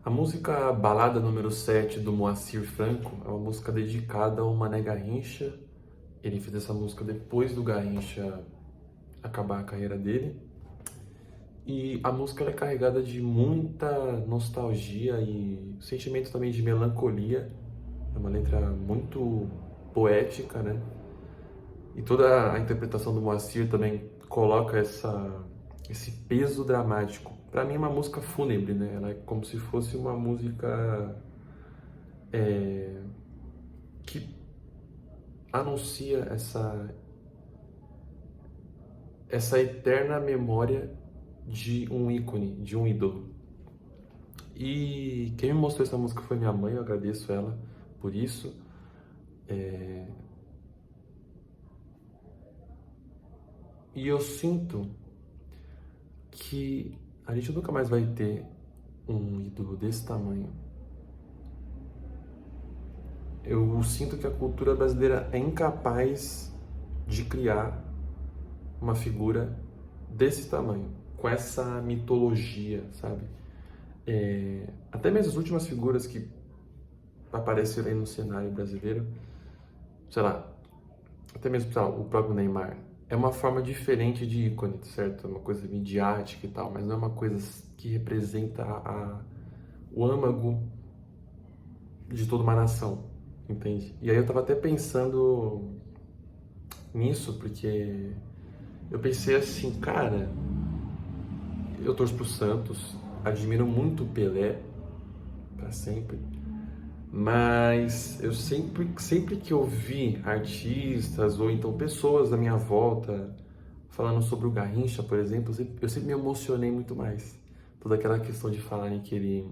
A música Balada número 7 do Moacir Franco é uma música dedicada ao Mané Garrincha. Ele fez essa música depois do Garrincha acabar a carreira dele. E a música ela é carregada de muita nostalgia e sentimento também de melancolia. É uma letra muito poética, né? E toda a interpretação do Moacir também coloca esse peso dramático. Para mim é uma música fúnebre, né? Ela é como se fosse uma música que anuncia essa eterna memória de um ícone, de um ídolo. E quem me mostrou essa música foi minha mãe, eu agradeço ela por isso. E eu sinto que a gente nunca mais vai ter um ídolo desse tamanho. Eu sinto que a cultura brasileira é incapaz de criar uma figura desse tamanho, com essa mitologia, sabe? Até mesmo as últimas figuras que apareceram aí no cenário brasileiro, sei lá, até mesmo sei lá, o próprio Neymar, é uma forma diferente de ícone, certo? É uma coisa midiática e tal, mas não é uma coisa que representa o âmago de toda uma nação, entende? E aí eu tava até pensando nisso, porque eu pensei assim, cara, eu torço pro Santos, admiro muito o Pelé, pra sempre, mas eu sempre que eu vi artistas ou então pessoas da minha volta falando sobre o Garrincha, por exemplo, eu sempre me emocionei muito mais. Toda aquela questão de falarem que ele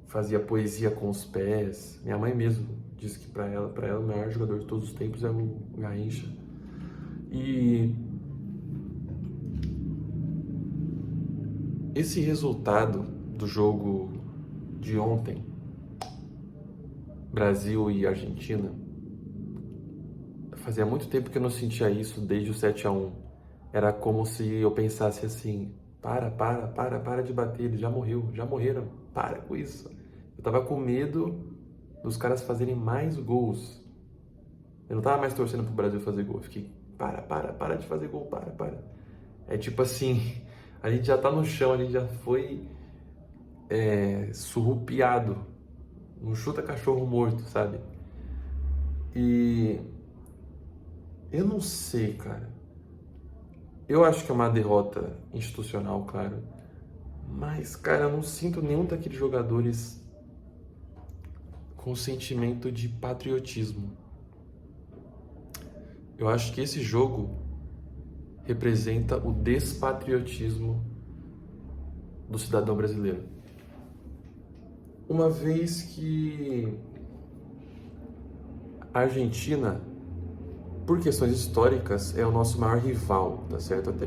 fazia poesia com os pés. Minha mãe mesmo disse que para ela o maior jogador de todos os tempos é o Garrincha. E esse resultado do jogo de ontem, Brasil e Argentina, fazia muito tempo que eu não sentia isso desde o 7-1. Era como se eu pensasse assim: para de bater, ele já morreu, já morreram, para com isso. Eu tava com medo dos caras fazerem mais gols. Eu não tava mais torcendo pro Brasil fazer gol. Eu fiquei, para de fazer gol, para. É tipo assim, a gente já tá no chão, a gente já foi surrupiado. Não chuta cachorro morto, sabe? E eu não sei, cara. Eu acho que é uma derrota institucional, claro. Mas, cara, eu não sinto nenhum daqueles jogadores com sentimento de patriotismo. Eu acho que esse jogo representa o despatriotismo do cidadão brasileiro. Uma vez que a Argentina, por questões históricas, é o nosso maior rival, tá certo? Até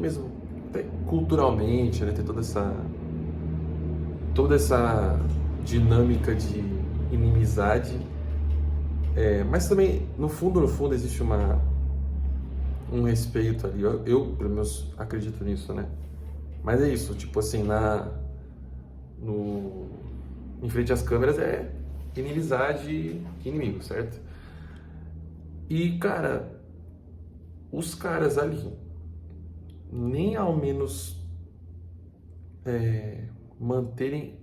culturalmente, né? Tem toda essa dinâmica de inimizade. Mas também, no fundo, existe um respeito ali. Eu, pelo menos, acredito nisso, né? Mas é isso, tipo assim, no, em frente às câmeras é inimizade e inimigo, certo? E, cara, os caras ali nem ao menos manterem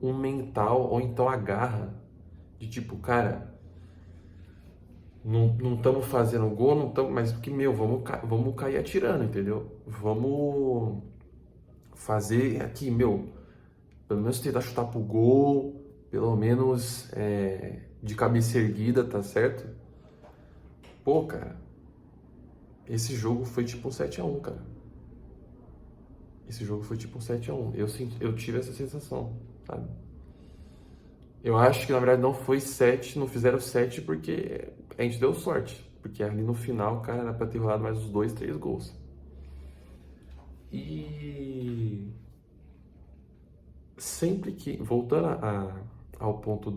um mental ou então a garra de tipo, cara, não estamos fazendo gol, não estamos, mas que meu, vamos cair atirando, entendeu? Vamos fazer aqui, meu, pelo menos tentar chutar pro gol, pelo menos de cabeça erguida, tá certo? Pô, cara, esse jogo foi tipo um 7-1, cara. Esse jogo foi tipo um 7-1. Eu tive essa sensação, sabe? Eu acho que na verdade não foi 7, não fizeram 7 porque a gente deu sorte. Porque ali no final, cara, era pra ter rolado mais uns 2, 3 gols. E sempre que, voltando ao ponto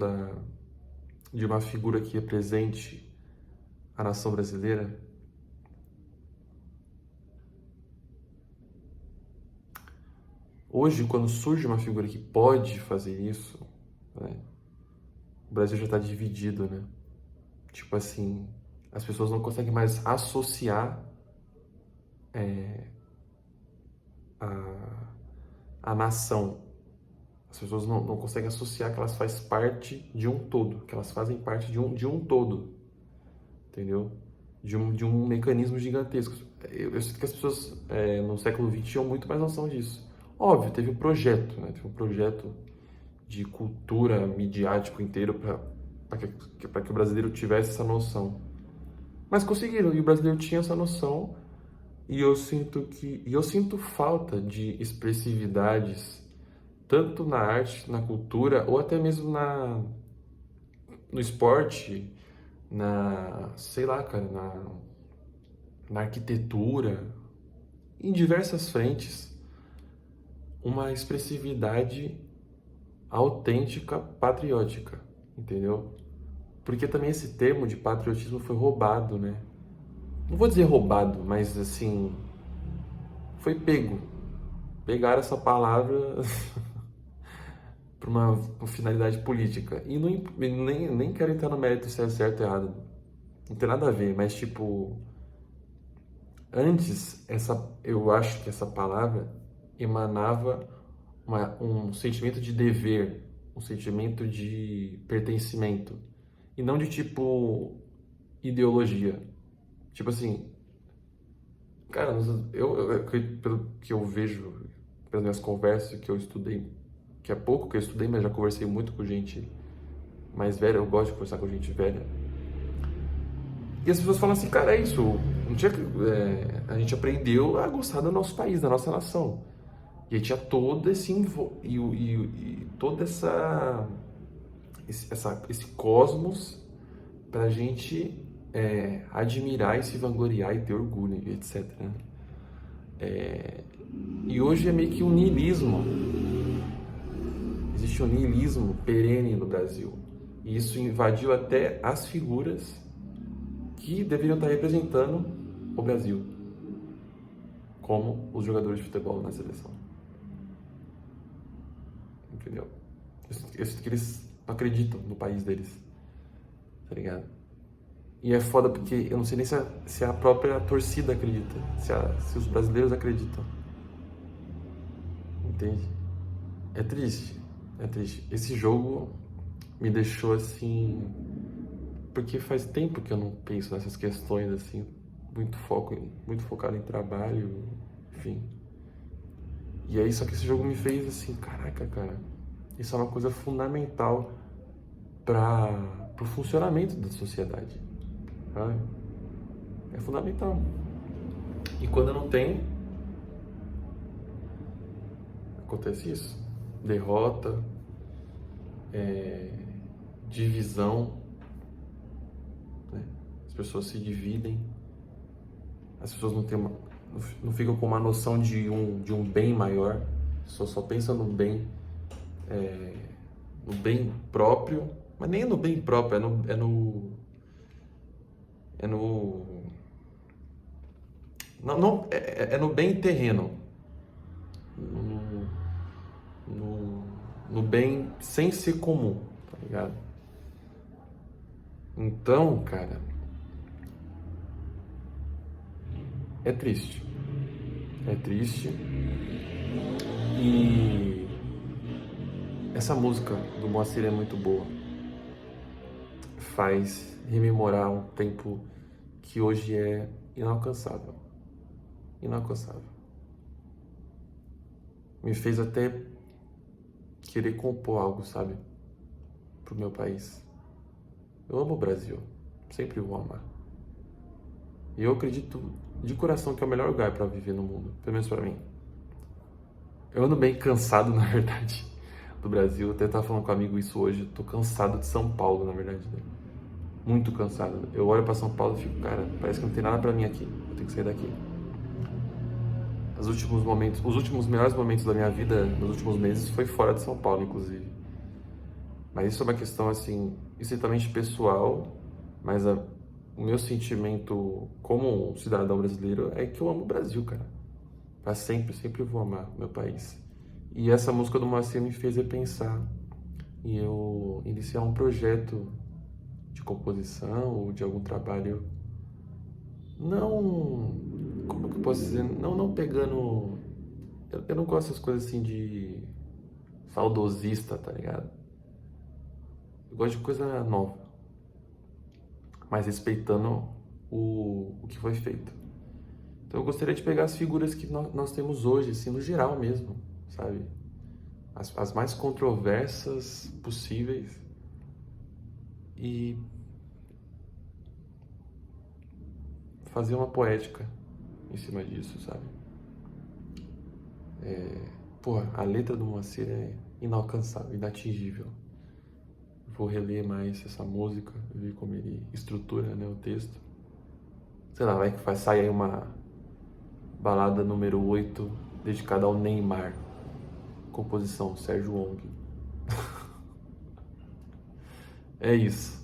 de uma figura que represente a nação brasileira, hoje, quando surge uma figura que pode fazer isso, né, o Brasil já está dividido, né? Tipo assim, as pessoas não conseguem mais associar a, a nação. As pessoas não conseguem associar que elas fazem parte de um todo, que elas fazem parte de um todo, entendeu? De um mecanismo gigantesco. Eu sinto que as pessoas no século XX tinham muito mais noção disso. Óbvio, teve um projeto, né? Teve um projeto de cultura midiático inteiro para que o brasileiro tivesse essa noção. Mas conseguiram, e o brasileiro tinha essa noção, e eu sinto falta de expressividades, tanto na arte, na cultura, ou até mesmo no esporte, sei lá, cara, na arquitetura, em diversas frentes, uma expressividade autêntica, patriótica, entendeu? Porque também esse termo de patriotismo foi roubado, né? Não vou dizer roubado, mas assim, foi pego. Pegaram essa palavra para uma finalidade política. E nem quero entrar no mérito se é certo ou errado. Não tem nada a ver, mas tipo, antes, eu acho que essa palavra emanava um sentimento de dever, um sentimento de pertencimento, e não de tipo ideologia. Tipo assim, cara, pelo que eu vejo, pelas minhas conversas que eu estudei, que é pouco que eu estudei, mas já conversei muito com gente mais velha, eu gosto de conversar com gente velha. E as pessoas falam assim, cara, é isso, a gente aprendeu a gostar do nosso país, da nossa nação. E aí tinha todo toda esse cosmos pra gente admirar e se vangloriar e ter orgulho, etc. Né? E hoje é meio que um niilismo. Existe um niilismo perene no Brasil. E isso invadiu até as figuras que deveriam estar representando o Brasil, como os jogadores de futebol na seleção. Entendeu? Eu sinto que eles não acreditam no país deles, tá ligado? E é foda porque eu não sei nem se a própria torcida acredita, se os brasileiros acreditam. Entende? É triste, é triste. Esse jogo me deixou assim, porque faz tempo que eu não penso nessas questões assim, muito focado em trabalho, enfim. E aí só que esse jogo me fez assim, caraca, cara, isso é uma coisa fundamental para o funcionamento da sociedade. Sabe? É fundamental. E quando não tem, acontece isso. Derrota, divisão, né? As pessoas se dividem, as pessoas não ficam com uma noção de um bem maior, as pessoas só pensam no bem próprio, mas nem é no bem próprio, é no bem terreno, no bem sem ser comum, tá ligado? Então, cara, é triste. É triste. E essa música do Moacir é muito boa. Faz rememorar um tempo que hoje é inalcançável. Inalcançável. Me fez até querer compor algo, sabe? Pro meu país. Eu amo o Brasil. Sempre vou amar. E eu acredito de coração que é o melhor lugar para viver no mundo. Pelo menos para mim. Eu ando bem cansado, na verdade, do Brasil. Eu até tava falando com um amigo isso hoje. Tô cansado de São Paulo, na verdade. Né? Muito cansado. Eu olho para São Paulo e fico, cara, parece que não tem nada para mim aqui. Eu tenho que sair daqui. Os últimos melhores momentos da minha vida, nos últimos meses, foi fora de São Paulo, inclusive. Mas isso é uma questão, assim, estritamente pessoal, mas o meu sentimento como um cidadão brasileiro é que eu amo o Brasil, cara. Pra sempre, sempre vou amar meu país. E essa música do Moacir me fez repensar e eu iniciar um projeto de composição ou de algum trabalho, não, como é que eu posso dizer, não pegando, eu não gosto dessas coisas assim de saudosista, tá ligado? Eu gosto de coisa nova, mas respeitando o que foi feito. Então eu gostaria de pegar as figuras que nós temos hoje, assim, no geral mesmo, sabe? As mais controversas possíveis e fazer uma poética em cima disso, sabe? Pô, a letra do Moacir é inalcançável, inatingível. Vou reler mais essa música, ver como ele estrutura, né, o texto. Sei lá, vai que sair aí uma balada número 8 dedicada ao Neymar. Composição Sérgio Wong. É isso.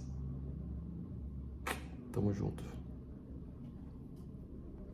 Tamo junto.